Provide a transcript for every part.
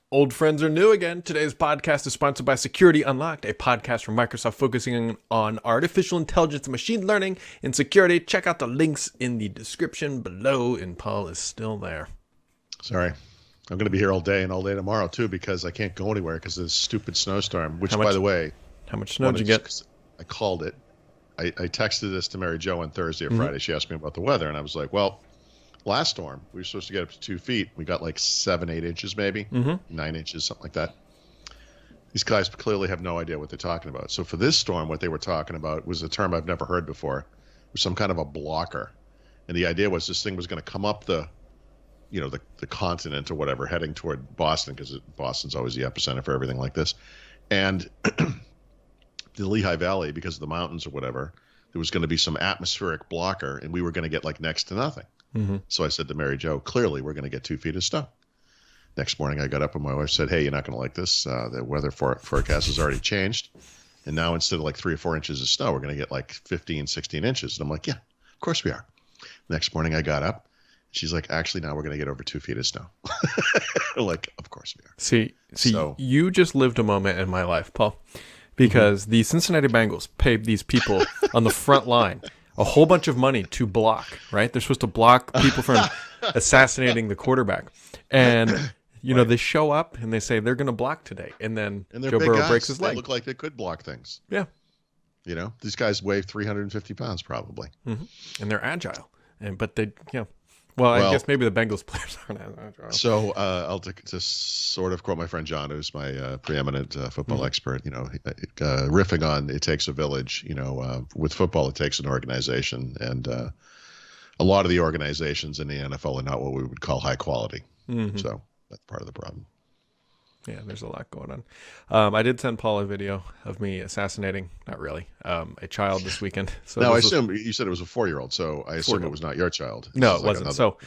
Old friends are new again. Today's podcast is sponsored by Security Unlocked, a podcast from Microsoft focusing on artificial intelligence and machine learning in security. Check out the links in the description below, and Paul is still there. Sorry. I'm going to be here all day and all day tomorrow, too, because I can't go anywhere because of this stupid snowstorm, which, by the way... How much snow did you get? I called it. I texted this to Mary Jo on Thursday or Friday. She asked me about the weather, and I was like, well... Last storm, we were supposed to get up to 2 feet. We got like 7, 8 inches, maybe 9 inches, something like that. These guys clearly have no idea what they're talking about. So for this storm, what they were talking about was a term I've never heard before. It was some kind of a blocker. And the idea was this thing was going to come up the continent or whatever, heading toward Boston, because Boston's always the epicenter for everything like this. And the Lehigh Valley, because of the mountains or whatever, there was going to be some atmospheric blocker, and we were going to get like next to nothing. So I said to Mary Jo, clearly we're going to get 2 feet of snow. Next morning I got up and my wife said, hey, you're not going to like this. The weather forecast has already changed. And now instead of like 3 or 4 inches of snow, we're going to get like 15, 16 inches. And I'm like, yeah, of course we are. Next morning I got up. She's like, actually, now we're going to get over 2 feet of snow. Like, of course we are. See, you just lived a moment in my life, Paul, because the Cincinnati Bengals paid these people on the front line a whole bunch of money to block, right? They're supposed to block people from assassinating the quarterback. And, they show up and they say they're going to block today. And then Joe Burrow breaks his leg. They look like they could block things. Yeah. These guys weigh 350 pounds probably. And they're agile. But they, well, I guess maybe the Bengals players aren't as agile. So I'll just sort of quote my friend John, who's my preeminent football expert, riffing on it takes a village. With football, it takes an organization. And a lot of the organizations in the NFL are not what we would call high quality. So that's part of the problem. Yeah, there's a lot going on. I did send Paul a video of me assassinating, not really, a child this weekend. So now, I assume you said it was a 4-year-old, so I assume it was not your child. No, it wasn't. So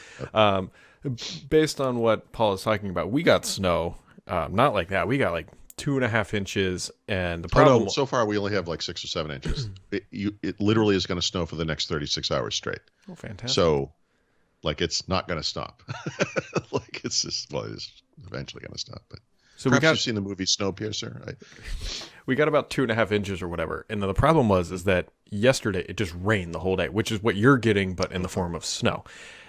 based on what Paul is talking about, we got snow, not like that. We got like 2.5 inches, and the problem... so far we only have like 6 or 7 inches. It literally is going to snow for the next 36 hours straight. Oh, fantastic. So, it's not going to stop. It's just, it is eventually going to stop, but... So perhaps you've seen the movie Snowpiercer, right? We got about 2.5 inches or whatever. And the problem is that yesterday it just rained the whole day, which is what you're getting, but in the form of snow.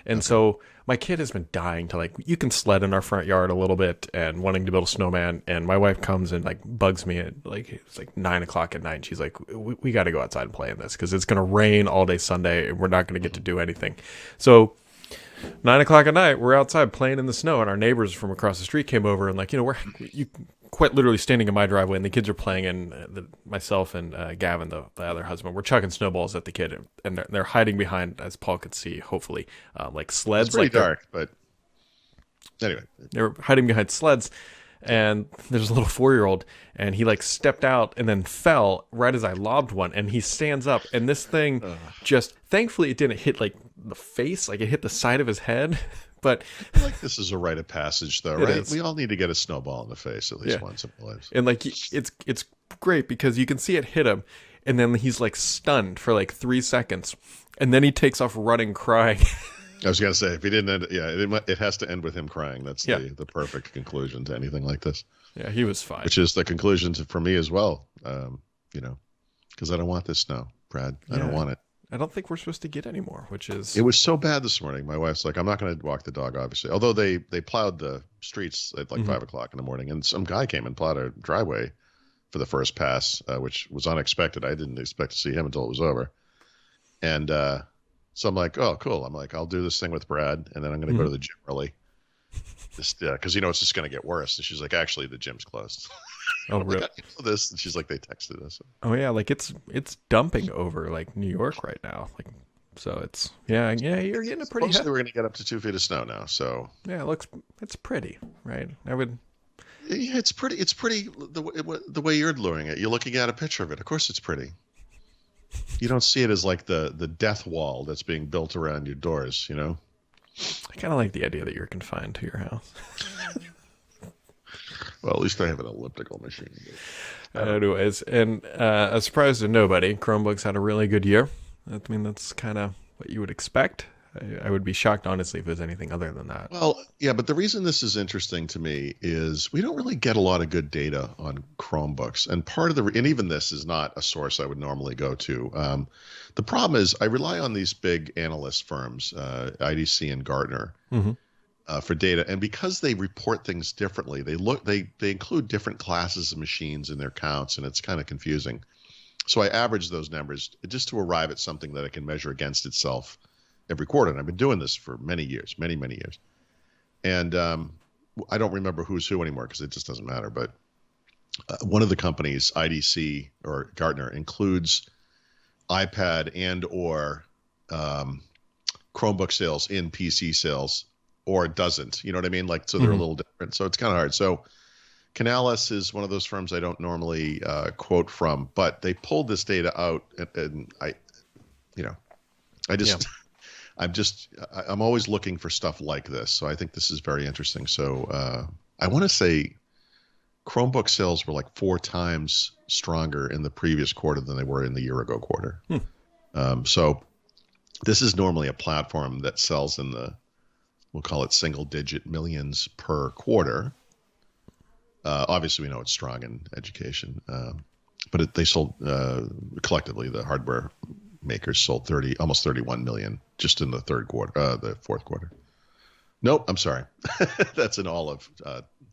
And so my kid has been dying to you can sled in our front yard a little bit and wanting to build a snowman. And my wife comes and bugs me at it's 9 o'clock at night. And she's like, we got to go outside and play in this because it's going to rain all day Sunday and we're not going to get to do anything. So 9 o'clock at night, we're outside playing in the snow, and our neighbors from across the street came over and we're quite literally standing in my driveway, and the kids are playing, and myself and Gavin, the other husband, we're chucking snowballs at the kid, and they're hiding behind, as Paul could see, hopefully, sleds. It's pretty dark, but anyway, they were hiding behind sleds. And there's a little 4-year-old, and he stepped out and then fell right as I lobbed one, and he stands up, and this thing thankfully it didn't hit the face, it hit the side of his head, but this is a rite of passage though, right? We all need to get a snowball in the face at least once in our lives. And it's great because you can see it hit him, and then he's stunned for 3 seconds, and then he takes off running, crying. I was going to say, if he didn't end, it has to end with him crying. That's the perfect conclusion to anything like this. Yeah, he was fine. Which is the conclusion for me as well, because I don't want this snow, Brad. I don't want it. I don't think we're supposed to get any more, which is... It was so bad this morning. My wife's like, I'm not going to walk the dog, obviously. Although they plowed the streets at 5 o'clock in the morning, and some guy came and plowed our driveway for the first pass, which was unexpected. I didn't expect to see him until it was over. And... so I'm like, oh, cool. I'm like, I'll do this thing with Brad, and then I'm going to go to the gym early. Because it's just going to get worse. And she's like, actually, the gym's closed. Oh, really? Like, I know this. And she's like, they texted us. Oh, yeah. It's dumping over New York right now. So it's, yeah, you're getting a pretty... Mostly we're going to get up to 2 feet of snow now. So yeah, it's pretty, right? I would... Yeah, it's pretty the way you're luring it. You're looking at a picture of it. Of course it's pretty. You don't see it as the death wall that's being built around your doors, I kind of like the idea that you're confined to your house. Well, at least I have an elliptical machine. Anyways, and a surprise to nobody, Chromebooks had a really good year. I mean, that's kind of what you would expect. I would be shocked, honestly, if it was anything other than that. Well, yeah, but the reason this is interesting to me is we don't really get a lot of good data on Chromebooks, and part of and even this is not a source I would normally go to. The problem is I rely on these big analyst firms, IDC and Gartner, for data, and because they report things differently, they include different classes of machines in their counts, and it's kind of confusing. So I average those numbers just to arrive at something that I can measure against itself every quarter. And I've been doing this for many years, many years. And I don't remember who's who anymore because it just doesn't matter. But one of the companies, IDC or Gartner, includes iPad and or Chromebook sales in PC sales, or it doesn't. You know what I mean? Like, so they're a little different. So it's kind of hard. So Canalys is one of those firms I don't normally quote from, but they pulled this data out, and I'm always looking for stuff like this. So I think this is very interesting. So I want to say Chromebook sales were like 4 times stronger in the previous quarter than they were in the year ago quarter. So this is normally a platform that sells in the, we'll call it single digit millions per quarter. Obviously, we know it's strong in education, but they sold collectively. The hardware makers sold almost 31 million just in the the fourth quarter. Nope, I'm sorry, that's in all of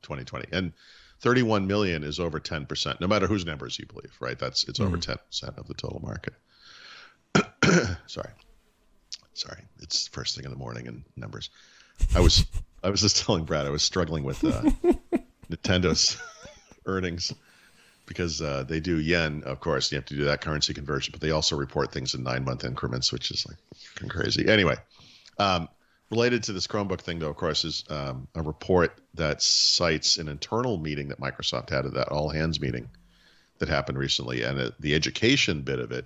2020, and 31 million is over 10%. No matter whose numbers you believe, right? It's over 10% of the total market. Sorry, it's first thing in the morning and numbers. I was just telling Brad I was struggling with. Nintendo's earnings because they do yen, of course. You have to do that currency conversion, but they also report things in 9-month increments, which is like fucking crazy. Anyway, related to this Chromebook thing, though, of course, is a report that cites an internal meeting that Microsoft had at that all-hands meeting that happened recently. And the education bit of it,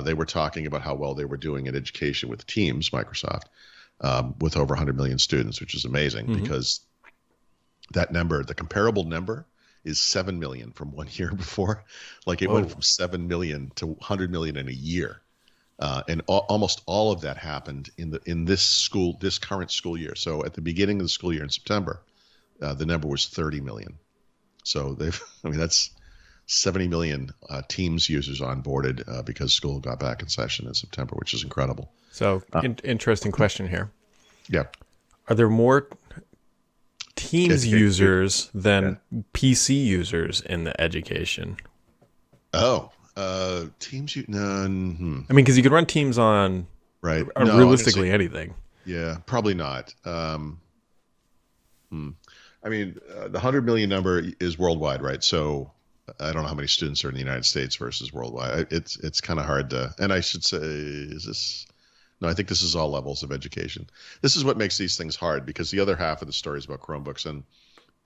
they were talking about how well they were doing in education with Teams, Microsoft, with over 100 million students, which is amazing because that number, the comparable number, is 7 million from 1 year before. Like it went from 7 million to 100 million in a year. And almost all of that happened in this current school year. So at the beginning of the school year in September, the number was 30 million. So that's 70 million Teams users onboarded because school got back in session in September, which is incredible. So interesting question here. Yeah. Are there more Teams users than PC users in the education? Oh, Teams. I mean, because you could run Teams on realistically anything. Yeah, probably not. I mean, the 100 million number is worldwide, right? So I don't know how many students are in the United States versus worldwide. It's kind of hard to. And I should say, is this? No, I think this is all levels of education. This is what makes these things hard because the other half of the story is about Chromebooks, and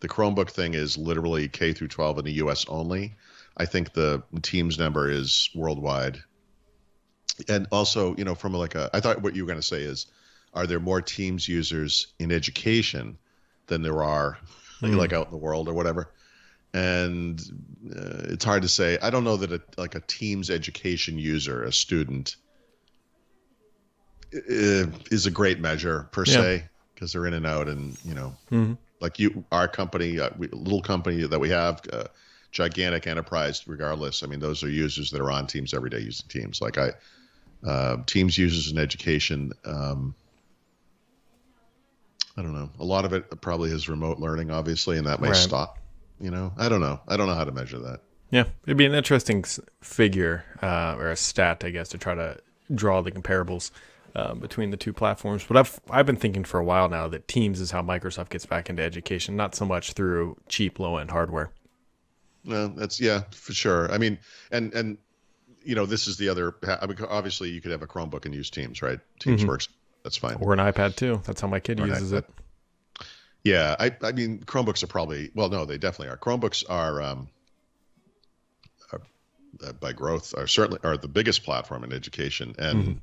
the Chromebook thing is literally K through 12 in the U.S. only. I think the Teams number is worldwide. And also, from I thought what you were going to say is, are there more Teams users in education than there are like out in the world or whatever? And it's hard to say. I don't know that a Teams education user, a student, is a great measure per se because they're in and out, and like our company, little company that we have, gigantic enterprise regardless. I mean, those are users that are on Teams every day using Teams. Like Teams users in education, I don't know. A lot of it probably is remote learning, obviously, and that may stop. I don't know how to measure that. Yeah, it'd be an interesting figure or a stat, I guess, to try to draw the comparables between the two platforms. But I've been thinking for a while now that Teams is how Microsoft gets back into education, not so much through cheap low-end hardware. No, that's for sure. I mean, and this is the other. I mean, obviously, you could have a Chromebook and use Teams, right? Teams works. That's fine. Or an iPad too. That's how my kid uses it. Yeah, I mean, Chromebooks are probably no, they definitely are. Chromebooks are by growth are the biggest platform in education, and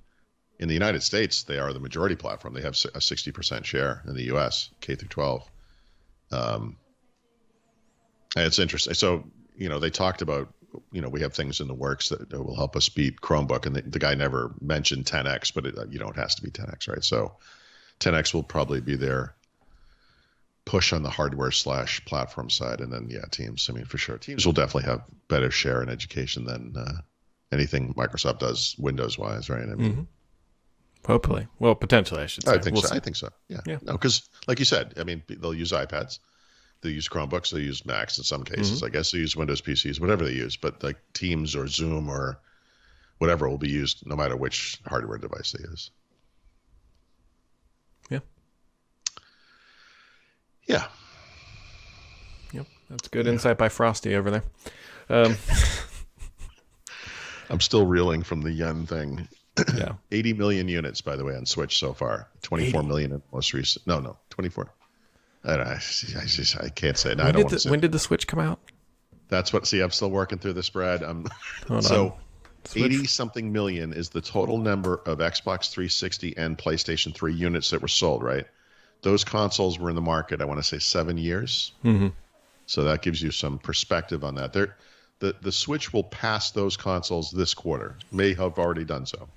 in the United States, they are the majority platform. They have a 60% share in the U.S. K through 12. And it's interesting. So they talked about we have things in the works that will help us beat Chromebook. And the guy never mentioned 10x, but it has to be 10x, right? So 10x will probably be their push on the hardware / platform side. And then, Teams. I mean, for sure, Teams will definitely have better share in education than anything Microsoft does Windows wise, right? I mean, hopefully. Well, potentially, I should say. I think so. Yeah. No, because like you said, I mean, they'll use iPads, they'll use Chromebooks, they'll use Macs in some cases. I guess they use Windows PCs, whatever they use. But like Teams or Zoom or whatever will be used no matter which hardware device they use. Yeah. Yeah. Yep. That's good insight by Frosty over there. I'm still reeling from the yen thing. Yeah. 80 million units, by the way, on Switch so far. 24 million in most recent. No, 24. I don't know. I can't say it. No, When did the Switch come out? That's what. See, I'm still working through this, Brad. Hold on. 80 something million is the total number of Xbox 360 and PlayStation 3 units that were sold. Right. Those consoles were in the market, I want to say 7 years. Mm-hmm. So that gives you some perspective on that. The Switch will pass those consoles this quarter. May have already done so.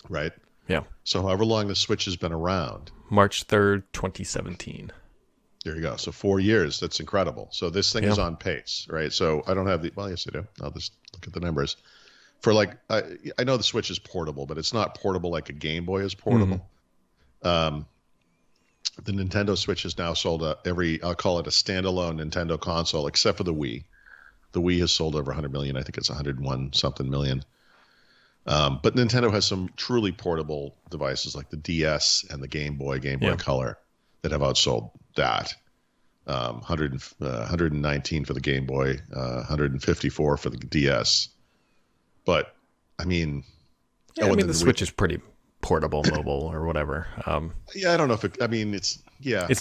Right? Yeah. So however long the Switch has been around. March 3rd, 2017. There you go. So 4 years. That's incredible. So this thing is on pace, right? So I don't have well, yes, I do. I'll just look at the numbers. For I know the Switch is portable, but it's not portable like a Game Boy is portable. The Nintendo Switch has now sold I'll call it a standalone Nintendo console, except for the Wii. The Wii has sold over 100 million. I think it's 101 something million. But Nintendo has some truly portable devices like the DS and the Game Boy Color that have outsold that. 119 for the Game Boy, 154 for the DS. But I mean, the Switch is pretty portable, mobile, or whatever. I don't know if it. I mean, it's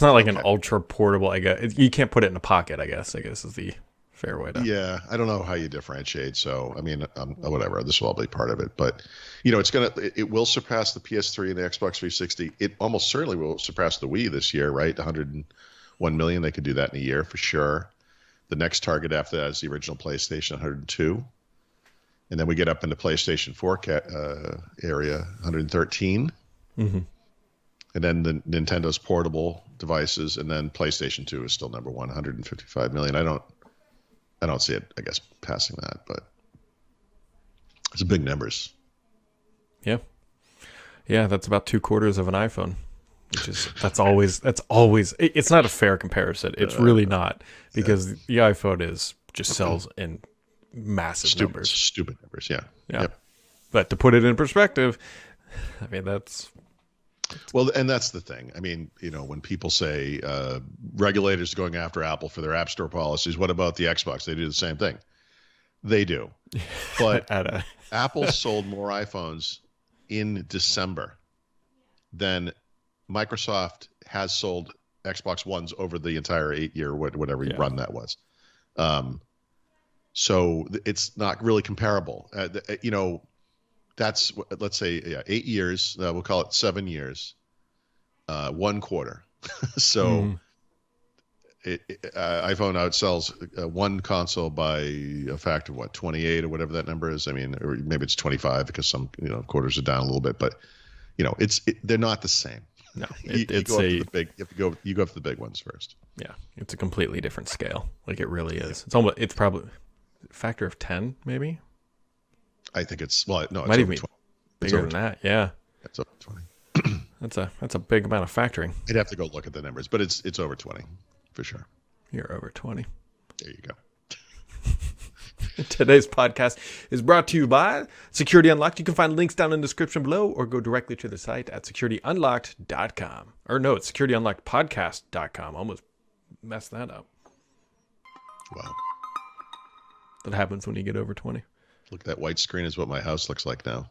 not like an ultra portable. I guess you can't put it in a pocket. I guess is the fair way to. Yeah, I don't know how you differentiate. So I mean, whatever. This will all be part of it, but it will surpass the PS3 and the Xbox 360. It almost certainly will surpass the Wii this year, right? 101 million. They could do that in a year for sure. The next target after that is the original PlayStation, 102. And then we get up into PlayStation 4 area, 113. Mm-hmm. And then the Nintendo's portable devices, and then PlayStation 2 is still number 155 million. I don't see it, I guess, passing that, but it's big numbers. Yeah. Yeah, that's about 2/4 of an iPhone, that's always it's not a fair comparison. It's really not, because the iPhone just sells in massive numbers. Stupid numbers, yeah. Yep. But to put it in perspective, I mean, that's... Well, and that's the thing. I mean, when people say regulators going after Apple for their App Store policies, what about the Xbox? They do the same thing. They do. But Apple sold more iPhones in December than Microsoft has sold Xbox Ones over the entire 8-year, whatever run that was. So it's not really comparable. That's, let's say, 8 years. We'll call it 7 years. 1 quarter. So iPhone outsells one console by a factor of 28 or whatever that number is. I mean, or maybe it's 25 because some quarters are down a little bit, but they're not the same. No, you go for the big ones first. Yeah, it's a completely different scale. Like, it really is. It's probably a factor of 10, maybe. I think it's might even be bigger than that. Yeah, it's over 20. That's a big amount of factoring. I'd have to go look at the numbers, but it's over 20 for sure. You're over 20. There you go. Today's podcast is brought to you by Security Unlocked. You can find links down in the description below, or go directly to the site at securityunlocked.com. Or no, it's securityunlockedpodcast.com. Almost messed that up. Wow. That happens when you get over 20. Look, that white screen is what my house looks like now.